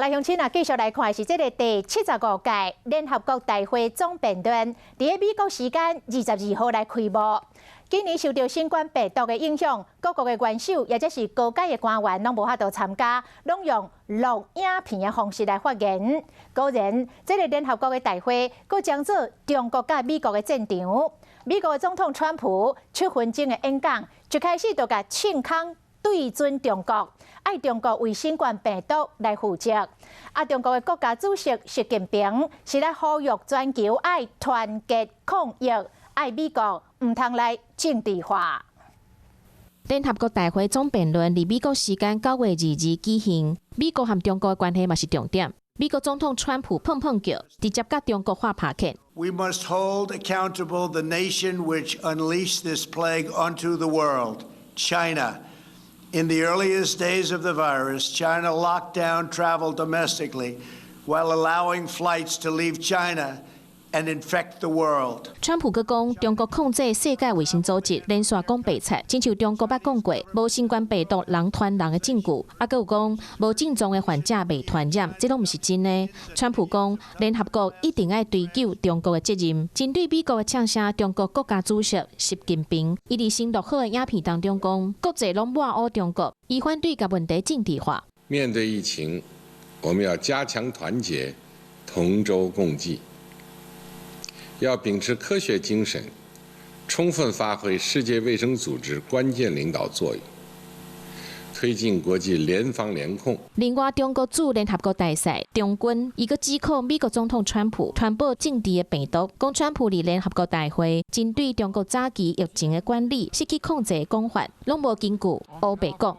来，乡亲啊，继续来看是这个第75届联合国大会总辩论，伫美国时间22号来开幕。今年受到新冠病毒的影响，各国的元首也就是高阶的官员拢无法度参加，拢用录影片的方式来发言。果然，这个联合国的大会，佫将做中国甲美国的战场。美国的总统川普7分钟的演讲，一开始就甲庆康对准中国。 爱中国为新冠病毒来负责，中国的国家主席习近平是来呼吁全球爱团结抗疫，爱美国唔通来政治化。联合国大会总辩论伫美国时间9月22日举行，美国和中国的关系嘛是重点。美国总统川普碰叫，直接甲中国发拍拳。We must hold accountable the nation which unleashed this plague onto the world, China. In the earliest days of the virus, China locked down travel domestically while allowing flights to leave China and infect the world. 川普佮讲，中国控制世界卫生组织连续讲白贼，亲像中国捌讲过，无新冠病毒人传人的证据，佮有讲无症状的患者未传染，这拢毋是真的。川普讲，联合国一定要追究中国的责任。针对美国的呛声，中国国家主席习近平，伊伫新录好的影片当中讲，国际拢抹黑中国，伊反对甲问题政治化。面对疫情，我们要加强团结，同舟共济。 要秉持科学精神，充分发挥世界卫生组织关键领导作用，推进国际联防联控。另外，中国驻联合国大使中军伊个指控美国总统川普传播政治的病毒，讲川普伫联合国大会针对中国早期疫情的管理失去控制的讲法，拢无根据，黑白讲。